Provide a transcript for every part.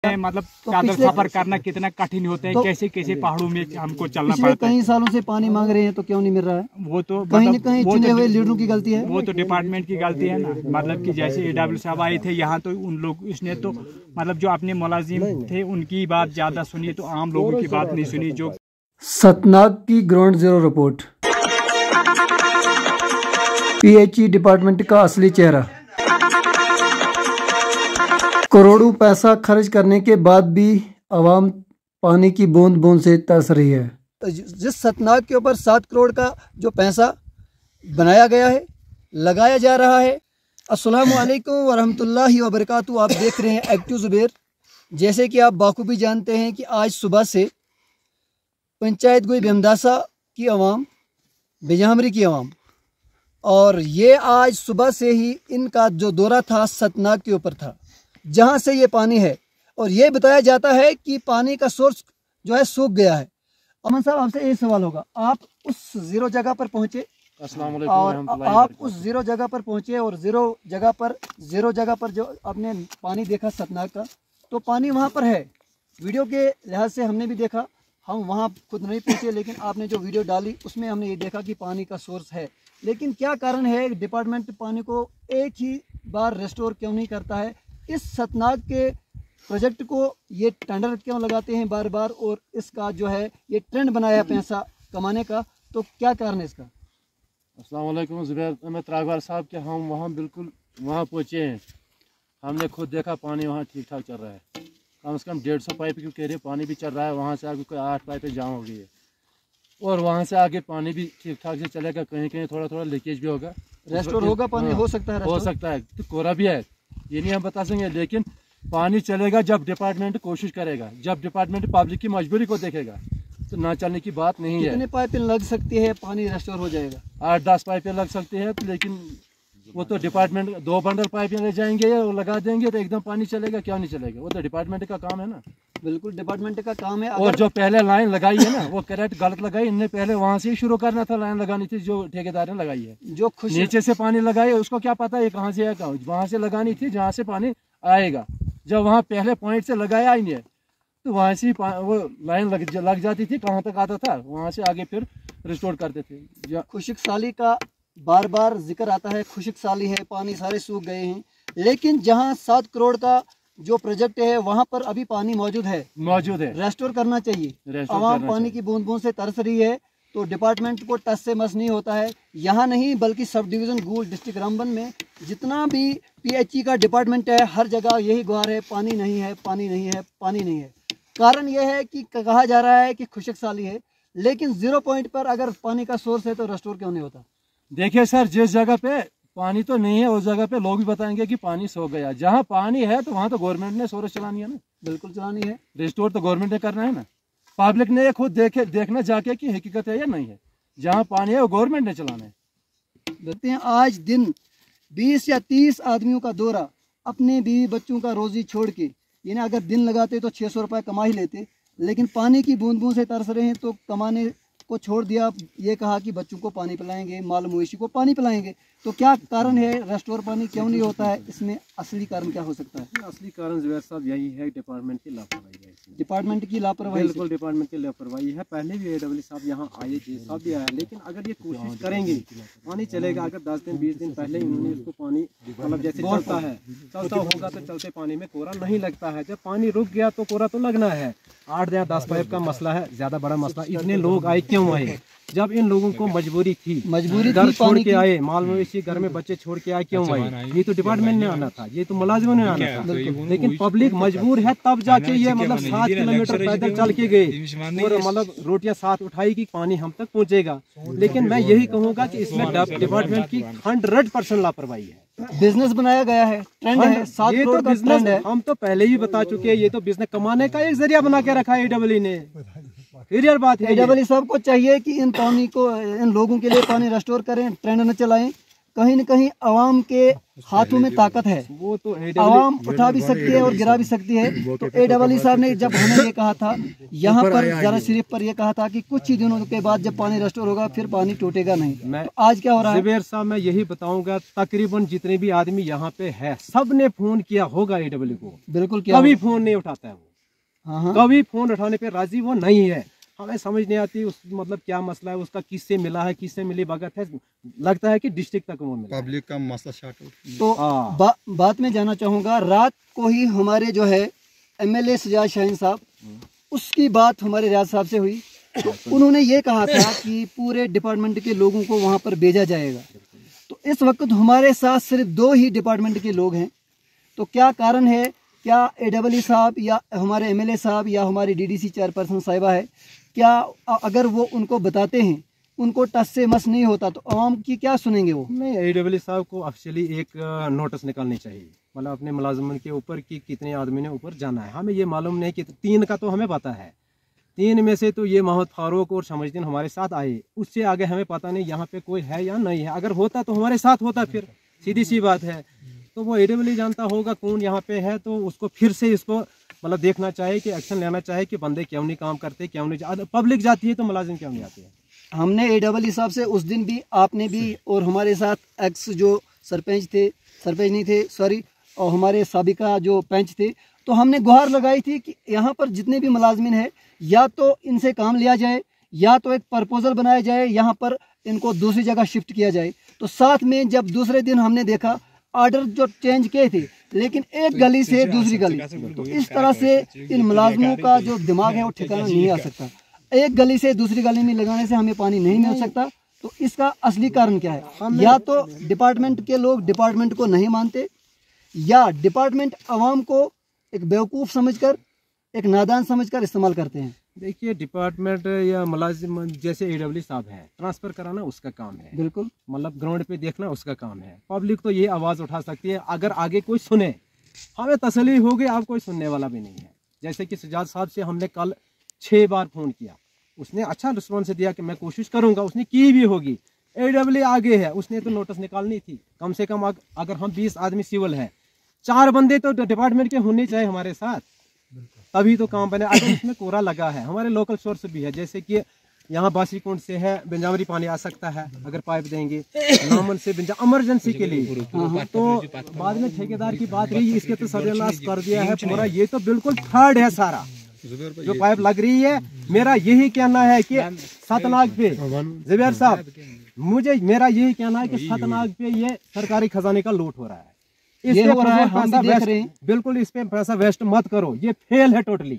मतलब पैदल सफर करना कितना कठिन होता है, कैसे कैसे पहाड़ों में हमको चलना पड़ता है। कई सालों से पानी मांग रहे हैं तो क्यों नहीं मिल रहा है? वो तो कहीं न कहीं चुने हुए लीडरों की गलती है, वो तो डिपार्टमेंट की गलती है ना। मतलब कि जैसे AW साहब आए थे यहाँ, तो उन लोग उसने तो मतलब जो अपने मुलाजिम थे उनकी बात ज्यादा सुनी, तो आम लोगों की बात नहीं सुनी। जो सतनाग की ground zero report, PHE department का असली चेहरा। करोड़ों पैसा खर्च करने के बाद भी आवाम पानी की बूंद बूंद से तरस रही है। जिस सतनाग के ऊपर 7 करोड़ का जो पैसा बनाया गया है, लगाया जा रहा है। अस्सलामु अलैकुम वरहमतुल्लाहि वबरकातुहू। आप देख रहे हैं एक्टिव ज़ुबैर। जैसे कि आप बाखूबी जानते हैं कि आज सुबह से पंचायत गोई बेमदासा की आवाम, बेजहामरी की आवाम, और ये आज सुबह से ही इनका जो दौरा था सतनाग के ऊपर था, जहाँ से ये पानी है। और ये बताया जाता है कि पानी का सोर्स जो है सूख गया है। अमन साहब, आपसे एक सवाल होगा, आप उस जीरो जगह पर पहुँचे और आप उस जीरो जगह पर पहुँचे और जीरो जगह पर जो आपने पानी देखा सतनाग का, तो पानी वहाँ पर है। वीडियो के लिहाज से हमने भी देखा, हम वहाँ खुद नहीं पहुँचे, लेकिन आपने जो वीडियो डाली उसमें हमने ये देखा कि पानी का सोर्स है। लेकिन क्या कारण है डिपार्टमेंट पानी को एक ही बार रेस्टोर क्यों नहीं करता है? इस सतनाग के प्रोजेक्ट को ये टेंडर क्यों लगाते हैं बार बार, और इसका जो है ये ट्रेंड बनाया है पैसा कमाने का, तो क्या कारण है इसका? अस्सलाम वालेकुम ज़ुबैर अहमद त्रागवार साहब के हम वहाँ बिल्कुल वहाँ पहुँचे हैं। हमने खुद देखा पानी वहाँ ठीक ठाक चल रहा है। कम से कम 150 पाइप की कह रहे पानी भी चल रहा है। वहाँ से आगे कोई 8 पाइपें जाम हो गई है, और वहाँ से आगे पानी भी ठीक ठाक से चलेगा। कहीं कहीं थोड़ा थोड़ा लीकेज भी होगा, रेस्टोर होगा पानी, हो सकता है तो कोरा भी है, ये नहीं हम बता सकेंगे। लेकिन पानी चलेगा जब डिपार्टमेंट कोशिश करेगा, जब डिपार्टमेंट पब्लिक की मजबूरी को देखेगा, तो ना चलने की बात नहीं है। कितने पाइपें लग सकती है, पानी रेस्टोर हो जाएगा? 8-10 पाइपें लग सकती है, लेकिन वो तो डिपार्टमेंट 2 बंडल पाइप ले जाएंगे और लगा देंगे तो एकदम पानी चलेगा। क्यों नहीं चलेगा? वो तो डिपार्टमेंट का काम है ना। बिल्कुल डिपार्टमेंट का काम है। और जो पहले लाइन लगाई है ना, वो करेक्ट गलत लगाई। इनने पहले वहाँ से ही शुरू करना था, लाइन लगानी थी जो ठेकेदार ने लगाई है। जो नीचे से पानी लगाई, उसको क्या पता है कहाँ से आएगा? वहाँ से लगानी थी जहाँ से पानी आएगा। जब वहाँ पहले पॉइंट से लगाया ही नहीं है, तो वहाँ से वो लाइन लग जाती थी, कहाँ तक आता था, वहाँ से आगे फिर रिस्टोर करते थे। खुशक साली का बार बार जिक्र आता है, खुशक साली है, पानी सारे सूख गए हैं, लेकिन जहाँ 7 करोड़ का जो प्रोजेक्ट है वहाँ पर अभी पानी मौजूद है। रेस्टोर करना चाहिए। आवाम पानी की बूंद बूंद से तरस रही है, तो डिपार्टमेंट को टस से मस नहीं होता है। यहाँ नहीं बल्कि सब डिवीज़न गूल डिस्ट्रिक्ट रामबन में जितना भी PHE का डिपार्टमेंट है, हर जगह यही गुहार है, पानी नहीं है, पानी नहीं है, पानी नहीं है। कारण यह है कि कहा जा रहा है कि खुशक साली है, लेकिन 0 पॉइंट पर अगर पानी का सोर्स है तो रेस्टोर क्यों नहीं होता? देखिए सर, जिस जगह पे पानी तो नहीं है उस जगह पे लोग भी बताएंगे कि पानी सो गया। जहाँ पानी है तो वहाँ तो गवर्नमेंट ने सोर्स चलानी है ना। बिल्कुल चलानी है। रिस्टोर तो गवर्नमेंट ने करना है ना। पब्लिक ने ये खुद देखना जाके कि हकीकत है या नहीं है। जहाँ पानी है वो गवर्नमेंट ने चलाना है। देखते हैं आज दिन 20 या 30 आदमियों का दौरा, अपने बीवी बच्चों का रोजी छोड़ के, यानी अगर दिन लगाते तो 600 रुपये कमा ही लेते, लेकिन पानी की बूंद बूंद से तरस रहे हैं तो कमाने को छोड़ दिया। ये कहा कि बच्चों को पानी पिलाएंगे, माल मवेशी को पानी पिलाएंगे। तो क्या कारण है, रेस्टोर पानी क्यों नहीं होता है? इसमें असली कारण क्या हो सकता है? असली कारण ज़ुबैर साहब यही है, डिपार्टमेंट की लापरवाही है। डिपार्टमेंट की लापरवाही, बिल्कुल डिपार्टमेंट की लापरवाही है। पहले भी AW साहब यहाँ आए, जी साहब भी आया, लेकिन अगर ये कोशिश करेंगे पानी चलेगा। अगर 10 दिन 20 दिन पहले इन्होंने इसको पानी मतलब जैसे चलता होगा तो चलते पानी में कोरा नहीं लगता है। जब पानी रुक गया तो कोरा तो लगना है। 8 या 10 पाइप का मसला है, ज्यादा बड़ा मसला। इतने लोग आए क्यों आए? जब इन लोगों को मजबूरी थी घर छोड़ के आए, माल मवेशी घर में बच्चे छोड़ के आए, क्यों आए? ये तो डिपार्टमेंट ने आना था, ये तो मुलाजिमों ने आना था। लेकिन पब्लिक मजबूर है, तब जाके ये मतलब 7 किलोमीटर पैदल चल के गए और मतलब रोटियां साथ उठाई कि पानी हम तक पहुंचेगा। लेकिन मैं यही कहूँगा कि इसमें डिपार्टमेंट की 100% लापरवाही है। बिजनेस बनाया गया है, ट्रेंड है, 7 करोड़ का ट्रेंड है। हम तो पहले ही बता चुके हैं, ये तो बिजनेस कमाने का एक जरिया बना के रखा है AW ने। क्लियर बात है। AW साहब को चाहिए कि इन पानी को, इन लोगों के लिए पानी रेस्टोर करें, ट्रेंड न चलाएं। कहीं न कहीं आवाम के हाथों में ताकत है, वो तो आवाम उठा भी सकती है और गिरा भी सकती है। तो AEE साहब ने जब हमें ये कहा था, यहाँ पर ज़रा शरीफ पर ये कहा था कि कुछ ही दिनों के बाद जब पानी रेस्टोर होगा फिर पानी टूटेगा नहीं। तो आज क्या हो रहा है ज़ुबैर साहब, मैं यही बताऊंगा, तकरीबन जितने भी आदमी यहाँ पे है सब ने फोन किया होगा AEE को। बिल्कुल, क्या कभी फोन नहीं उठाता है वो। हाँ, कभी फोन उठाने पे राजी वो नहीं है। हमें समझ नहीं आती उस मतलब क्या मसला है, उसका किससे मिला है, किससे मिली भगत है। लगता है कि डिस्ट्रिक्ट तक वो मिला, पब्लिक का मसला शार्ट। तो बात में जाना चाहूँगा, रात को ही हमारे जो है MLA सजाद शाहीन साहब, उसकी बात हमारे रियाज साहब से हुई। तो उन्होंने ये कहा था कि पूरे डिपार्टमेंट के लोगों को वहाँ पर भेजा जाएगा। तो इस वक्त हमारे साथ सिर्फ 2 ही डिपार्टमेंट के लोग हैं। तो क्या कारण है, क्या AEE साहब या हमारे MLA साहब या हमारी DDC चेयरपर्सन साहिबा है, क्या अगर वो उनको बताते हैं, उनको टस से मस नहीं होता, तो आवाम की क्या सुनेंगे वो? नहीं, AEE साहब को ऑफिशियली एक नोटिस निकालनी चाहिए, मतलब अपने मुलाजमन के ऊपर कि कितने आदमी ने ऊपर जाना है। हमें ये मालूम नहीं कि 3 का तो हमें पता है, 3 में से तो ये मोहम्मद फारूक और शमसुद्दीन हमारे साथ आए, उससे आगे हमें पता नहीं यहाँ पे कोई है या नहीं है। अगर होता तो हमारे साथ होता, फिर सीधी सी बात है। तो वो AEE जानता होगा कौन यहाँ पे है, तो उसको फिर से इसको मतलब देखना चाहिए कि एक्शन लेना चाहिए कि बंदे क्यों नहीं काम करते, क्यों नहीं पब्लिक जाती है तो मुलाजिम क्यों नहीं आते हैं। हमने AEE साहब से उस दिन भी, आपने भी, और हमारे साथ एक्स जो सरपंच नहीं थे सॉरी, और हमारे साबिका जो पंच थे, तो हमने गुहार लगाई थी कि यहाँ पर जितने भी मुलाजमिन है, या तो इनसे काम लिया जाए, या तो एक प्रपोजल बनाया जाए, यहाँ पर इनको दूसरी जगह शिफ्ट किया जाए। तो साथ में जब दूसरे दिन हमने देखा ऑर्डर जो चेंज किए थे, लेकिन एक गली से दूसरी गली, तो इस तरह से इन मुलाजमों का जो दिमाग है वो ठिकाना नहीं आ सकता। एक गली से दूसरी गली में लगाने से हमें पानी नहीं मिल सकता। तो इसका असली कारण क्या है? या तो डिपार्टमेंट के लोग डिपार्टमेंट को नहीं मानते, या डिपार्टमेंट आवाम को एक बेवकूफ़ समझकर, एक नादान समझकर इस्तेमाल करते हैं। देखिए, डिपार्टमेंट या मुलाजिम जैसे AEE साहब है, ट्रांसफर कराना उसका काम है, बिल्कुल, मतलब ग्राउंड पे देखना उसका काम है। पब्लिक तो ये आवाज़ उठा सकती है, अगर आगे कोई सुने, हमें तसल्ली होगी, आप कोई सुनने वाला भी नहीं है। जैसे कि सजाद साहब से हमने कल 6 बार फ़ोन किया, उसने अच्छा रिस्पॉन्स दिया कि मैं कोशिश करूँगा, उसने की भी होगी। AEE आगे है, उसने तो नोटिस निकालनी थी कम से कम। अगर हम 20 आदमी सिविल है, 4 बंदे तो डिपार्टमेंट के होने चाहिए हमारे साथ, तभी तो काम बने। अगर इसमें कोरा लगा है, हमारे लोकल सोर्स भी है, जैसे कि यहाँ बासीकुंड से है, बिंजावरी पानी आ सकता है अगर पाइप देंगे, नामन से इमरजेंसी के लिए। तो बाद में ठेकेदार की बात रही, इसके तो सर्वेलांस कर दिया है पूरा, ये तो बिल्कुल थर्ड है सारा जो पाइप लग रही है। मेरा यही कहना है कि सतनाग पे ज़ुबैर साहब, मेरा यही कहना है कि सतनाग पे ये सरकारी खजाने का लूट हो रहा है, ये हो रहा है, हम भी देख रहे हैं। बिल्कुल इस पे पैसा वेस्ट मत करो, ये फेल है टोटली,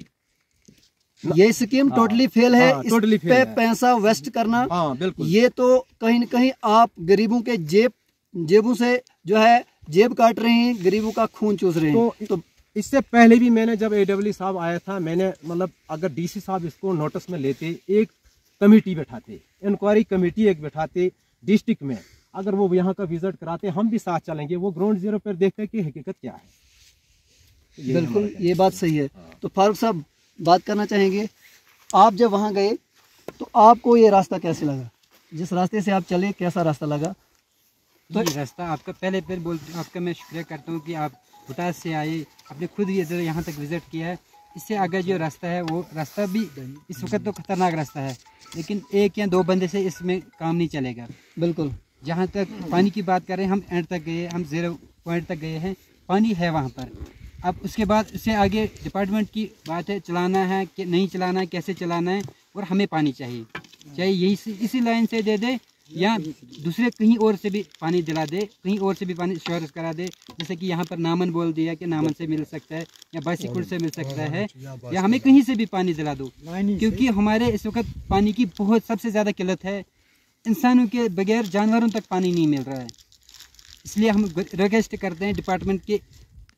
ये स्कीम टोटली फेल है। टोटली इस पे पैसा वेस्ट करना, बिल्कुल, ये तो कहीं न कहीं आप गरीबों के जेबों से जो है जेब काट रहे हैं, गरीबों का खून चूस रहे हैं। तो इससे पहले भी मैंने जब AEE साहब आया था, मैंने मतलब अगर DC साहब इसको नोटिस में लेते, एक कमेटी बैठाते, इंक्वायरी कमेटी एक बैठाते डिस्ट्रिक्ट में, अगर वो यहाँ का विजिट कराते, हम भी साथ चलेंगे, वो ग्राउंड जीरो पर देखते कि हकीकत क्या है। बिल्कुल, ये बात सही है। तो फारूक साहब बात करना चाहेंगे, आप जब वहाँ गए तो आपको ये रास्ता कैसे लगा? जिस रास्ते से आप चले, कैसा रास्ता लगा? तो रास्ता आपका आपका मैं शुक्रिया करता हूँ कि आप भुटास से आए, आपने खुद ये यहाँ तक विजिट किया है। इससे आगे जो रास्ता है, वो रास्ता भी इस वक्त तो खतरनाक रास्ता है, लेकिन 1 या 2 बंदे से इसमें काम नहीं चलेगा। बिल्कुल, जहाँ तक पानी की बात करें, हम एंड तक गए, हम 0 पॉइंट तक गए हैं, पानी है वहाँ पर। अब उसके बाद उससे आगे डिपार्टमेंट की बात है, चलाना है कि नहीं चलाना है, कैसे चलाना है, और हमें पानी चाहिए, चाहे यही इसी लाइन से दे दे या दूसरे कहीं और से भी पानी दिला दे, कहीं और से भी पानी श्योरेंस करा दे। जैसे कि यहाँ पर नामन बोल दिया कि नामन से मिल सकता है या बासीकुंड से मिल सकता है, या हमें कहीं से भी पानी दिला दो, क्योंकि हमारे इस वक्त पानी की बहुत सबसे ज़्यादा किल्लत है। इंसानों के बगैर जानवरों तक पानी नहीं मिल रहा है। इसलिए हम रिक्वेस्ट करते हैं डिपार्टमेंट के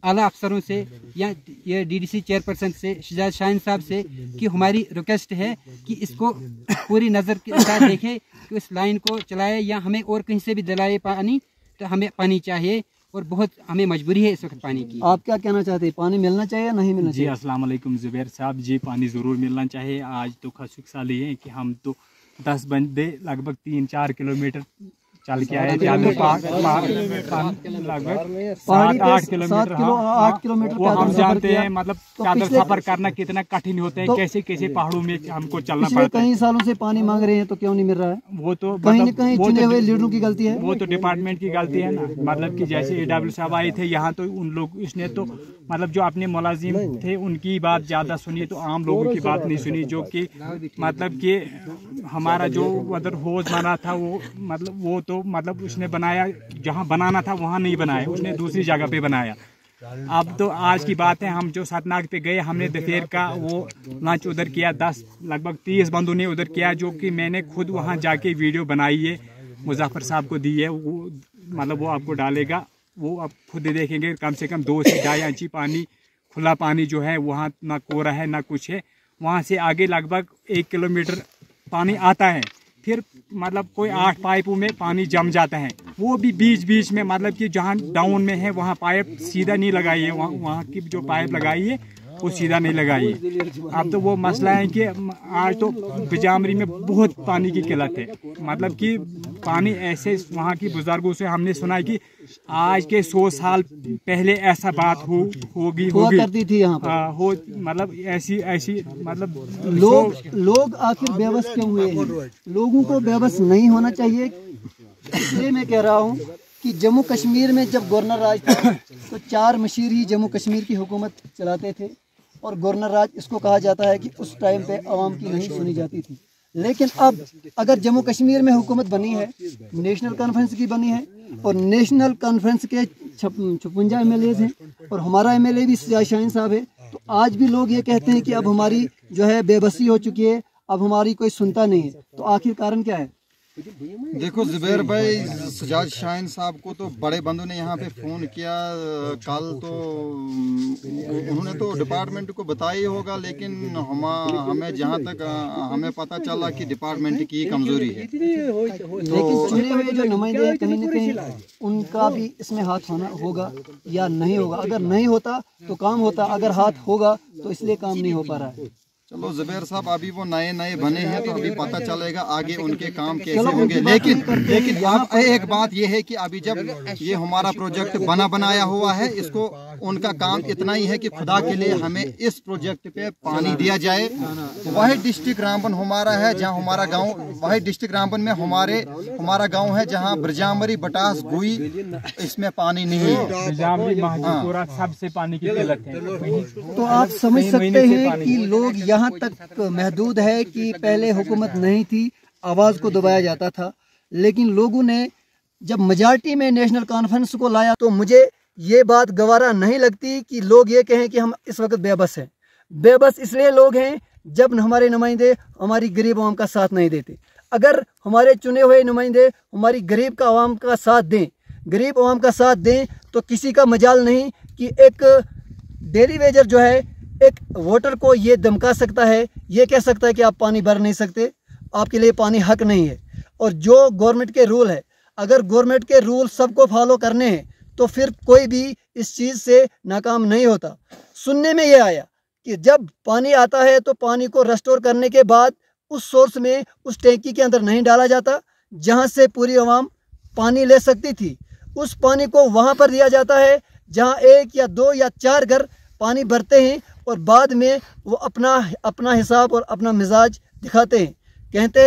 आला अफसरों से या ये DDC चेयरपर्सन से, सजाद शाहीन साहब से, कि हमारी रिक्वेस्ट है कि इसको पूरी नज़र के साथ देखे कि उस लाइन को चलाए, या हमें और कहीं से भी दिलाए पानी, तो हमें पानी चाहिए और बहुत हमें मजबूरी है इस वक्त पानी की। आप क्या कहना चाहते हैं, पानी मिलना चाहिए या नहीं मिलना चाहिए? जी अस्सलाम वालेकुम ज़ुबैर साहब जी, पानी ज़रूर मिलना चाहिए। आज तो खुशकिस्मती है कि हम तो 10 बंदे लगभग 3-4 किलोमीटर चल के आए थे। लगभग 7-8 किलोमीटर। 8 किलोमीटर वो हम जानते हैं, मतलब पैदल सफर करना कितना कठिन होता है, कैसे कैसे पहाड़ों में हमको चलना पड़ता है। कई सालों से पानी मांग रहे हैं तो क्यों नहीं मिल रहा है? वो तो कहीं न कहीं चुने हुए लीडरों की गलती है, वो तो डिपार्टमेंट की गलती है ना। मतलब कि जैसे AW साहब आए थे यहाँ, तो उन लोग इसने तो मतलब जो अपने मुलाजिम थे उनकी बात ज्यादा सुनी, तो आम लोगों की बात नहीं सुनी। जो कि मतलब कि हमारा जो उधर हौज बना था वो मतलब उसने बनाया, जहाँ बनाना था वहाँ नहीं बनाया, उसने दूसरी जगह पे बनाया। अब तो आज की बात है, हम जो सतनाग पे गए, हमने दोपहर का वो लंच उधर किया, लगभग 30 बंदों ने उधर किया, जो कि मैंने खुद वहाँ जाके वीडियो बनाई है, मुजफ्फर साहब को दी है। वो मतलब वो आपको डालेगा, वो आप खुद देखेंगे। कम से कम 2 से 2.5 इंची पानी, खुला पानी जो है वहाँ, ना कोरा है ना कुछ है। वहाँ से आगे लगभग 1 किलोमीटर पानी आता है, फिर मतलब कोई 8 पाइपों में पानी जम जाता है। वो भी बीच बीच में, मतलब कि जहाँ डाउन में है वहाँ पाइप सीधा नहीं लगाई है, वहाँ की जो पाइप लगाई है वो सीधा नहीं लगाई है। अब तो वो मसला है कि आज तो बिजामरी में बहुत पानी की किल्लत है। मतलब कि पानी ऐसे, वहाँ की बुजुर्गों से हमने सुना है कि आज के 100 साल पहले ऐसा बात होगी करती थी यहाँ पर। मतलब ऐसी मतलब लोग आखिर बेबस क्यों हुए हैं? लोगों को बेबस नहीं होना चाहिए। इसलिए मैं कह रहा हूँ कि जम्मू कश्मीर में जब गवर्नर राज था तो 4 मशीर ही जम्मू कश्मीर की हुकूमत चलाते थे, और गवर्नर राज इसको कहा जाता है कि उस टाइम पे आवाम की नहीं सुनी जाती थी। लेकिन अब अगर जम्मू कश्मीर में हुकूमत बनी है, नेशनल कॉन्फ्रेंस की बनी है, और नेशनल कॉन्फ्रेंस के 56 MLAs हैं, और हमारा MLA भी सिजाज शाहीन साहब है, तो आज भी लोग ये कहते हैं कि अब हमारी जो है बेबसी हो चुकी है, अब हमारी कोई सुनता नहीं है। तो आखिर कारण क्या है? देखो ज़ुबैर भाई, सिजाज शाहीन साहब को तो बड़े बंदों ने यहाँ पे फ़ोन किया कल, तो उन्होंने तो डिपार्टमेंट को बताया ही होगा, लेकिन हमें जहाँ तक हमें पता चला कि डिपार्टमेंट की कमज़ोरी है। लेकिन चुने हुए जो नुमाइंदे हैं, कहीं न कहीं उनका भी इसमें हाथ होगा या नहीं होगा? अगर नहीं होता तो काम होता, अगर हाथ होगा तो इसलिए काम नहीं हो पा रहा है। चलो ज़ुबैर साहब, अभी वो नए बने हैं तो अभी पता चलेगा आगे उनके काम कैसे होंगे। लेकिन अब एक बात ये है कि अभी जब ये हमारा प्रोजेक्ट बनाया हुआ है, इसको उनका काम इतना ही है कि खुदा के लिए हमें इस प्रोजेक्ट पे पानी दिया जाए। वही डिस्ट्रिक्ट रामबन हमारा है, जहाँ हमारा गांव, वही डिस्ट्रिक्ट रामबन में हमारा गांव है, जहाँ ब्रजामरी, बटास, गुई, इसमें पानी नहीं है। सबसे पानी की किल्लत है। तो आप समझ सकते हैं कि लोग यहाँ तक महदूद है कि पहले हुकूमत नहीं थी, आवाज़ को दबाया जाता था, लेकिन लोगों ने जब मेजॉरिटी में नेशनल कॉन्फ्रेंस को लाया, तो मुझे ये बात गवारा नहीं लगती कि लोग ये कहें कि हम इस वक्त बेबस हैं। बेबस इसलिए लोग हैं जब हमारे नुमाइंदे हमारी गरीब आवाम का साथ नहीं देते। अगर हमारे चुने हुए नुमाइंदे हमारी गरीब का आवाम का साथ दें, गरीब आवाम का साथ दें, तो किसी का मजाल नहीं कि एक डेली वेजर जो है एक वोटर को ये धमका सकता है, ये कह सकता है कि आप पानी भर नहीं सकते, आपके लिए पानी हक नहीं है। और जो गवर्नमेंट के रूल है, अगर गवर्नमेंट के रूल सबको फॉलो करने हैं तो फिर कोई भी इस चीज़ से नाकाम नहीं होता। सुनने में ये आया कि जब पानी आता है तो पानी को रेस्टोर करने के बाद उस सोर्स में, उस टैंकी के अंदर नहीं डाला जाता जहाँ से पूरी आवाम पानी ले सकती थी। उस पानी को वहाँ पर दिया जाता है जहाँ 1 या 2 या 4 घर पानी भरते हैं, और बाद में वो अपना हिसाब और अपना मिजाज दिखाते हैं।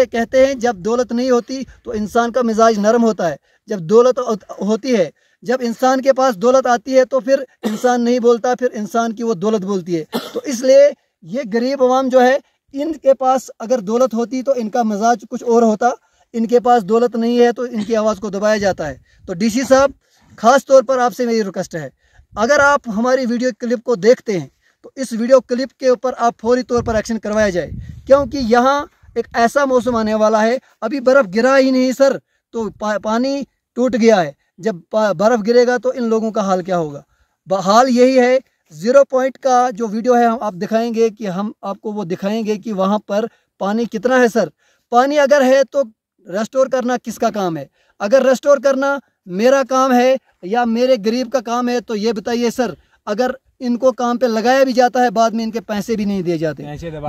कहते हैं जब दौलत नहीं होती तो इंसान का मिजाज नरम होता है, जब दौलत होती है, जब इंसान के पास दौलत आती है तो फिर इंसान नहीं बोलता, फिर इंसान की वो दौलत बोलती है। तो इसलिए ये गरीब अवाम जो है, इनके पास अगर दौलत होती तो इनका मिजाज कुछ और होता, इनके पास दौलत नहीं है तो इनकी आवाज़ को दबाया जाता है। तो DC साहब, ख़ास तौर पर आपसे मेरी रिक्वेस्ट है, अगर आप हमारी वीडियो क्लिप को देखते हैं तो इस वीडियो क्लिप के ऊपर आप फौरी तौर पर एक्शन करवाया जाए, क्योंकि यहाँ एक ऐसा मौसम आने वाला है, अभी बर्फ़ गिरा ही नहीं सर, तो पानी टूट गया है। जब बर्फ़ गिरेगा तो इन लोगों का हाल क्या होगा? हाल यही है। 0 पॉइंट का जो वीडियो है हम आप दिखाएंगे कि हम आपको वो दिखाएंगे कि वहाँ पर पानी कितना है सर। पानी अगर है तो रेस्टोर करना किसका काम है? अगर रेस्टोर करना मेरा काम है या मेरे गरीब का काम है तो ये बताइए सर। अगर इनको काम पे लगाया भी जाता है, बाद में इनके पैसे भी नहीं दिए जाते।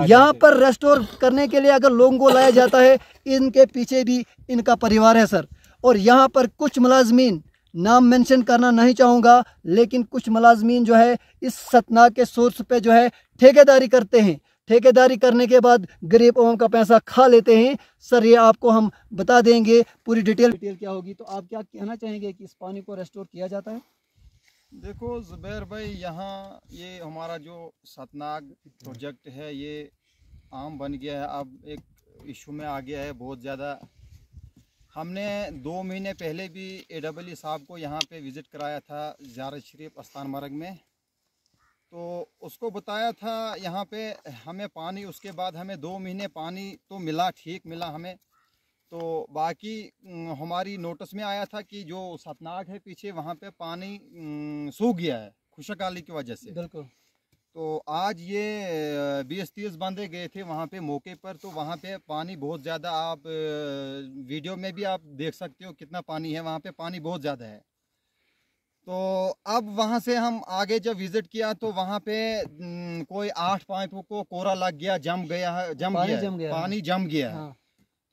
यहाँ पर रेस्टोर करने के लिए अगर लोगों को लाया जाता है, इनके पीछे भी इनका परिवार है सर। और यहाँ पर कुछ मुलाजमीन, नाम मेंशन करना नहीं चाहूँगा, लेकिन कुछ मुलाजमीन जो है इस सतनाक के सोर्स पे जो है ठेकेदारी करते हैं। ठेकेदारी करने के बाद गरीब आवाम का पैसा खा लेते हैं। सर ये आपको हम बता देंगे पूरी डिटेल क्या होगी। तो आप क्या कहना चाहेंगे कि इस पानी को रेस्टोर किया जाता है? देखो जुबैर भाई, यहाँ ये हमारा जो सतनाग प्रोजेक्ट है ये आम बन गया है, अब एक इशू में आ गया है बहुत ज़्यादा। हमने 2 महीने पहले भी AEE साहब को यहाँ पे विज़िट कराया था ज़ियारत शरीफ अस्तान मरग में, तो उसको बताया था यहाँ पे हमें पानी, उसके बाद हमें 2 महीने पानी तो मिला, ठीक मिला हमें। तो बाकी हमारी नोटिस में आया था कि जो सतनाग है पीछे वहाँ पे पानी सूख गया है खुशहाली की वजह से। बिल्कुल। तो आज ये 20-30 बंदे गए थे वहाँ पे मौके पर, तो वहाँ पे पानी बहुत ज़्यादा, आप वीडियो में भी आप देख सकते हो कितना पानी है वहाँ पे, पानी बहुत ज़्यादा है। तो अब वहाँ से हम आगे जब विज़िट किया तो वहाँ पे कोई 8 पाइपों को कोरा लग गया, जम गया, पानी जम गया है।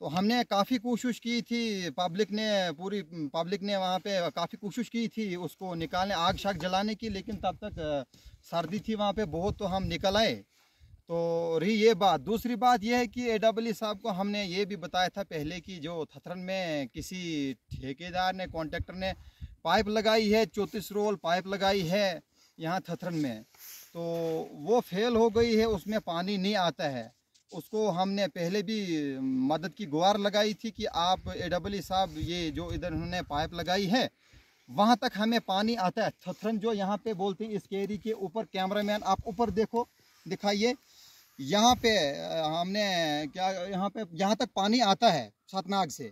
तो हमने काफ़ी कोशिश की थी, पब्लिक ने वहाँ पे काफ़ी कोशिश की थी उसको निकालने, आग शाग जलाने की, लेकिन तब तक सर्दी थी वहाँ पे बहुत, तो हम निकल आए। तो रही ये बात। दूसरी बात यह है कि AEE साहब को हमने ये भी बताया था पहले कि जो थथरन में किसी ठेकेदार ने, कॉन्ट्रैक्टर ने पाइप लगाई है, 34 रोल पाइप लगाई है यहाँ थथरन में, तो वो फेल हो गई है, उसमें पानी नहीं आता है। उसको हमने पहले भी मदद की गुहार लगाई थी कि आप AEE साहब ये जो इधर उन्होंने पाइप लगाई है वहाँ तक हमें पानी आता है। थथरन जो यहाँ पे बोलते हैं, इस केरी के ऊपर, कैमरामैन आप ऊपर देखो, दिखाइए, यहाँ पे हमने क्या, यहाँ तक पानी आता है सतनाग से,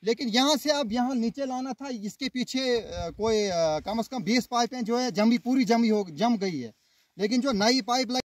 लेकिन यहाँ से अब यहाँ नीचे लाना था। इसके पीछे कोई कम से कम 20 पाइपें जो है पूरी जम गई है, लेकिन जो नई पाइप